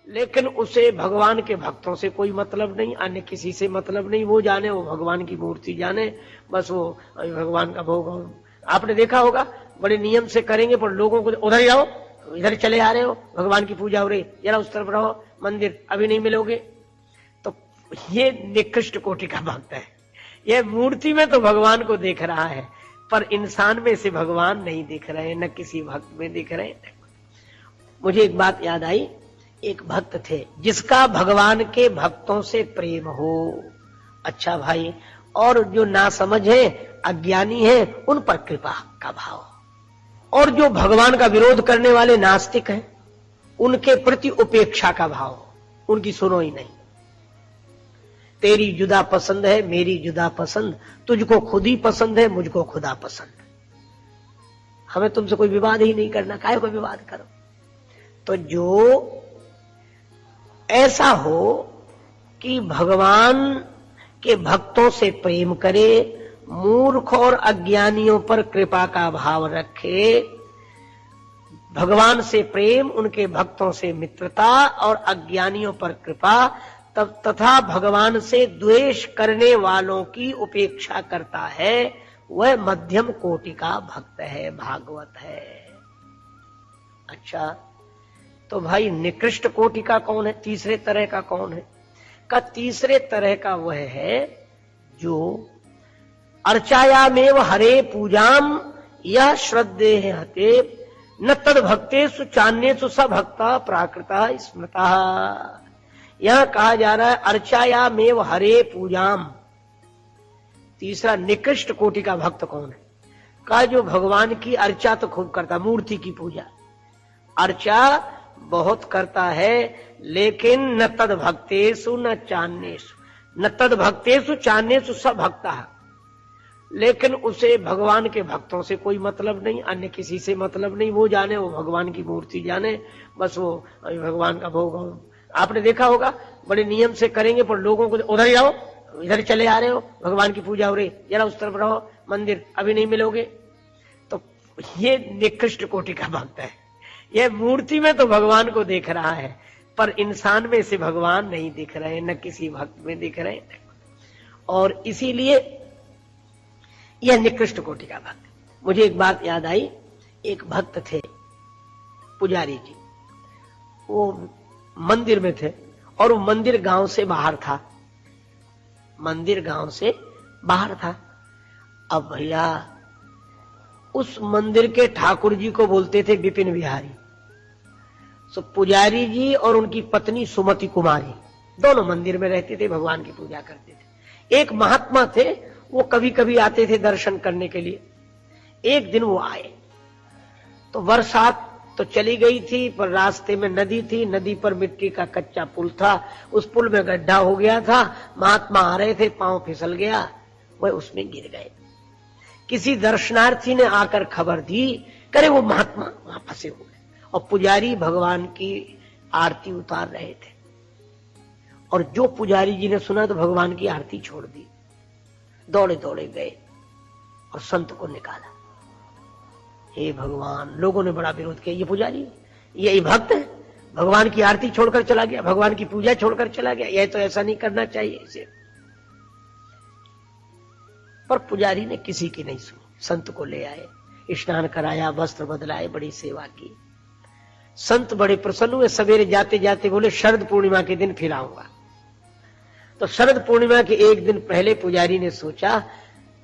लेकिन उसे भगवान के भक्तों से कोई मतलब नहीं, अन्य किसी से मतलब नहीं। वो जाने, वो भगवान की मूर्ति जाने, बस वो भगवान का भोग। आपने देखा होगा बड़े नियम से करेंगे, पर लोगों को उधर ही जाओ, इधर चले आ रहे हो, भगवान की पूजा हो रही, जरा उस तरफ रहो, मंदिर अभी नहीं मिलोगे। तो ये निकृष्ट कोटि का भक्त है। ये मूर्ति में तो भगवान को देख रहा है, पर इंसान में से भगवान नहीं दिख रहे, न किसी भक्त में दिख रहे। मुझे एक बात याद आई, एक भक्त थे जिसका भगवान के भक्तों से प्रेम हो। अच्छा भाई, और जो ना समझ है, अज्ञानी है, उन पर कृपा का भाव। और जो भगवान का विरोध करने वाले नास्तिक हैं, उनके प्रति उपेक्षा का भाव। उनकी सुनो ही नहीं। तेरी जुदा पसंद है, मेरी जुदा पसंद, तुझको खुद ही पसंद है, मुझको खुदा पसंद। हमें तुमसे कोई विवाद ही नहीं करना, काहे कोई विवाद करो। तो जो ऐसा हो कि भगवान के भक्तों से प्रेम करे, मूर्ख और अज्ञानियों पर कृपा का भाव रखे, भगवान से प्रेम, उनके भक्तों से मित्रता और अज्ञानियों पर कृपा, तब तथा भगवान से द्वेष करने वालों की उपेक्षा करता है, वह मध्यम कोटि का भक्त है, भागवत है। अच्छा, तो भाई निकृष्ट कोटि का कौन है, तीसरे तरह का कौन है? का तीसरे तरह का वह है जो अर्चायामेव हरे पूजाम यह श्रद्धे हते न तद भक्तेषु चान्येषु स भक्ता प्राकृता स्मृता। यहां कहा जा रहा है अर्चायामेव हरे पूजाम। तीसरा निकृष्ट कोटि का भक्त कौन है? का जो भगवान की अर्चा तो खूब करता, मूर्ति की पूजा अर्चा बहुत करता है, लेकिन न तद भक्तेषु न चान्येषु, न तद भक्तेषु चान्येषु स भक्ता। लेकिन उसे भगवान के भक्तों से कोई मतलब नहीं, अन्य किसी से मतलब नहीं। वो जाने, वो भगवान की मूर्ति जाने, बस वो भगवान का भोग। आपने देखा होगा बड़े नियम से करेंगे, पर लोगों को उधर ही जाओ, इधर चले आ रहे हो, भगवान की पूजा हो रही, जरा उस तरफ रहो, मंदिर अभी नहीं मिलोगे। तो ये निकृष्ट कोटि का भक्त है। यह मूर्ति में तो भगवान को देख रहा है, पर इंसान में से भगवान नहीं दिख रहे, न किसी भक्त में दिख रहे। और इसीलिए यह निकृष्ट कोटि का भक्त। मुझे एक बात याद आई, एक भक्त थे पुजारी जी, वो मंदिर में थे, और वो मंदिर गांव से बाहर था, मंदिर गांव से बाहर था। अब भैया उस मंदिर के ठाकुर जी को बोलते थे विपिन बिहारी। सो पुजारी जी और उनकी पत्नी सुमति कुमारी दोनों मंदिर में रहते थे, भगवान की पूजा करते थे। एक महात्मा थे, वो कभी कभी आते थे दर्शन करने के लिए। एक दिन वो आए तो बरसात तो चली गई थी, पर रास्ते में नदी थी, नदी पर मिट्टी का कच्चा पुल था, उस पुल में गड्ढा हो गया था। महात्मा आ रहे थे, पांव फिसल गया, वह उसमें गिर गए। किसी दर्शनार्थी ने आकर खबर दी, करे वो महात्मा वहां फंसे हुए, और पुजारी भगवान की आरती उतार रहे थे। और जो पुजारी जी ने सुना तो भगवान की आरती छोड़ दी, दौड़े दौड़े गए और संत को निकाला। हे भगवान, लोगों ने बड़ा विरोध किया, ये पुजारी, ये भक्त है, भगवान की आरती छोड़कर चला गया, भगवान की पूजा छोड़कर चला गया, यह तो ऐसा नहीं करना चाहिए इसे। पर पुजारी ने किसी की नहीं सुनी, संत को ले आए, स्नान कराया, वस्त्र बदलाए, बड़ी सेवा की। संत बड़े प्रसन्न हुए, सवेरे जाते जाते बोले शरद पूर्णिमा के दिन फिर आऊंगा। तो शरद पूर्णिमा के एक दिन पहले पुजारी ने सोचा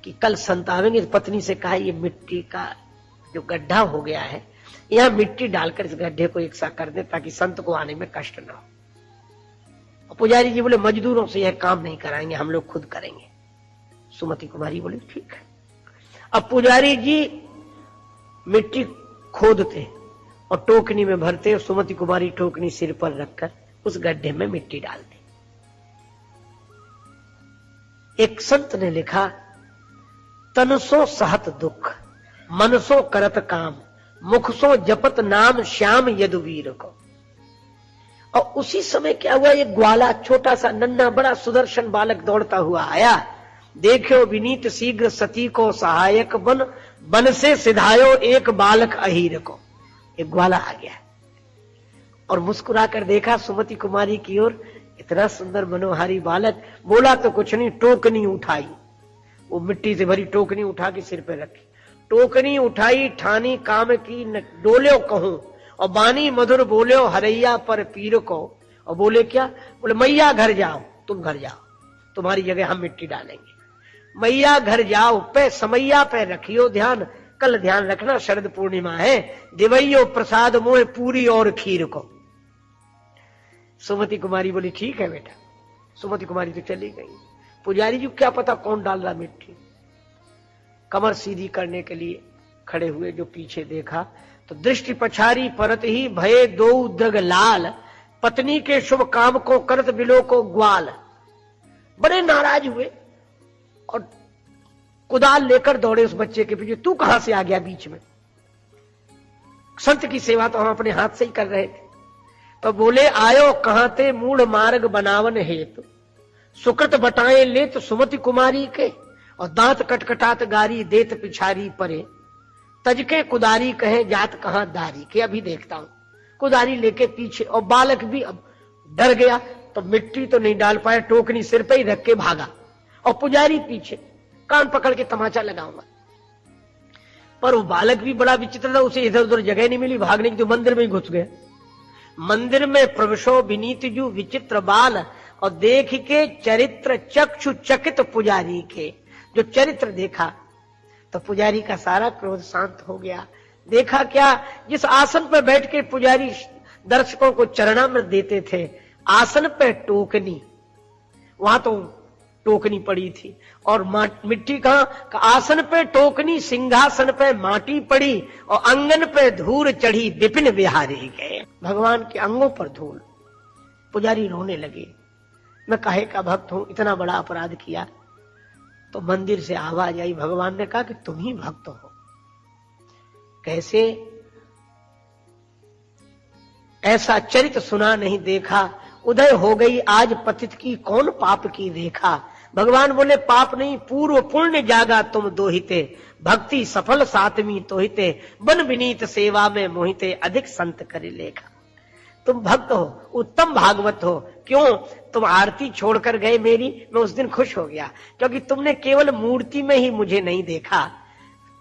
कि कल संत आवेंगे, पत्नी से कहा ये मिट्टी का जो गड्ढा हो गया है, यहां मिट्टी डालकर इस गड्ढे को एक सा कर दे ताकि संत को आने में कष्ट न हो। और पुजारी जी बोले मजदूरों से यह काम नहीं कराएंगे, हम लोग खुद करेंगे। सुमति कुमारी बोली ठीक है। अब पुजारी जी मिट्टी खोदते और टोकनी में भरते, और सुमति कुमारी टोकनी सिर पर रखकर उस गड्ढे में मिट्टी डालते। एक संत ने लिखा, तनसो सहत दुख, मनसो करत काम, मुखसो जपत नाम श्याम यदुवीर को। और उसी समय क्या हुआ, ये ग्वाला छोटा सा नन्हा बड़ा सुदर्शन बालक दौड़ता हुआ आया। देखो विनीत शीघ्र सती को सहायक बन, बन से सिधायो एक बालक अहीर को। एक ग्वाला आ गया और मुस्कुरा कर देखा सुमति कुमारी की ओर, इतना सुंदर मनोहारी बालक। बोला तो कुछ नहीं, टोकनी उठाई, वो मिट्टी से भरी टोकनी उठा के सिर पे रखी, टोकनी उठाई ठानी काम की न डोल्यो कहूं, और बानी मधुर बोल्यो हरैया पर पीर को। और बोले क्या? बोले मैया घर जाओ, तुम घर जाओ, तुम्हारी जगह हम मिट्टी डालेंगे। मैया घर जाओ पे समैया पे रखियो ध्यान, कल ध्यान रखना शरद पूर्णिमा है, दिवैयो प्रसाद मोह पूरी और खीर को। सुमति कुमारी बोली ठीक है बेटा। सुमति कुमारी तो चली गई। पुजारी जी क्या पता कौन डाल रहा मिट्टी। कमर सीधी करने के लिए खड़े हुए, जो पीछे देखा तो दृष्टि पछारी परत ही भये दो दग लाल, पत्नी के शुभ काम को करत बिलो को ग्वाल। बड़े नाराज हुए और कुदाल लेकर दौड़े उस बच्चे के पीछे। तू कहां से आ गया बीच में? संत की सेवा तो हम अपने हाथ से ही कर रहे थे। तो बोले आयो कहां ते मूढ़ मार्ग बनावन हेतु, सुकृत बटाए ले तो सुमति कुमारी के, और दांत कटकटात गारी देत पिछारी परे, तजके कुदारी कहे जात कहां दारी के। अभी देखता हूं। कुदारी लेके पीछे, और बालक भी अब डर गया, तो मिट्टी तो नहीं डाल पाया, टोकनी सिर पे ही रख के भागा, और पुजारी पीछे कान पकड़ के तमाचा लगाऊंगा। पर वो बालक भी बड़ा विचित्र था, उसे इधर उधर जगह नहीं मिली भागने की, तो मंदिर में ही घुस गए। मंदिर में प्रवेशो विनीत जू विचित्र बाल, और देख के चरित्र चक्षु चकित पुजारी के। जो चरित्र देखा तो पुजारी का सारा क्रोध शांत हो गया। देखा क्या? जिस आसन पर बैठ के पुजारी दर्शकों को चरणामृत देते थे, आसन पे टोकनी, वहां तो टोकनी पड़ी थी, और मिट्टी कहां? आसन पे टोकनी, सिंहासन पे माटी पड़ी, और अंगन पे धूल चढ़ी विपिन बिहारी गए। भगवान के अंगों पर धूल। पुजारी रोने लगे, मैं काहे का भक्त हूं, इतना बड़ा अपराध किया। तो मंदिर से आवाज आई, भगवान ने कहा कि तुम ही भक्त हो। कैसे? ऐसा चरित्र सुना नहीं देखा, उदय हो गई आज पतित की कौन पाप की रेखा। भगवान बोले पाप नहीं, पूर्व पुण्य जागा तुम दोहिते, भक्ति सफल सातवीं तोहिते, बन विनीत सेवा में मोहिते, अधिक संत करे लेखा। तुम भक्त हो, उत्तम भागवत हो। क्यों? तुम आरती छोड़कर गए मेरी, मैं उस दिन खुश हो गया, क्योंकि तुमने केवल मूर्ति में ही मुझे नहीं देखा,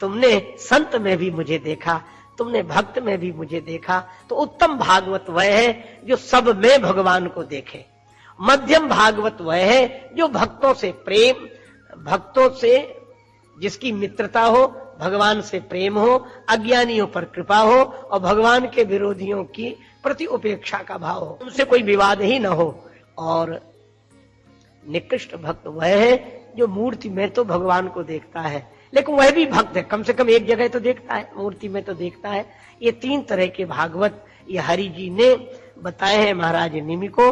तुमने संत में भी मुझे देखा, तुमने भक्त में भी मुझे देखा। तो उत्तम भागवत वह है जो सब में भगवान को देखे। मध्यम भागवत वह है जो भक्तों से प्रेम, भक्तों से जिसकी मित्रता हो, भगवान से प्रेम हो, अज्ञानियों पर कृपा हो, और भगवान के विरोधियों की प्रति उपेक्षा का भाव हो, उनसे कोई विवाद ही न हो। और निकृष्ट भक्त वह है जो मूर्ति में तो भगवान को देखता है, लेकिन वह भी भक्त है, कम से कम एक जगह तो देखता है, मूर्ति में तो देखता है। ये तीन तरह के भागवत ये हरि जी ने बताए हैं महाराज निमि को।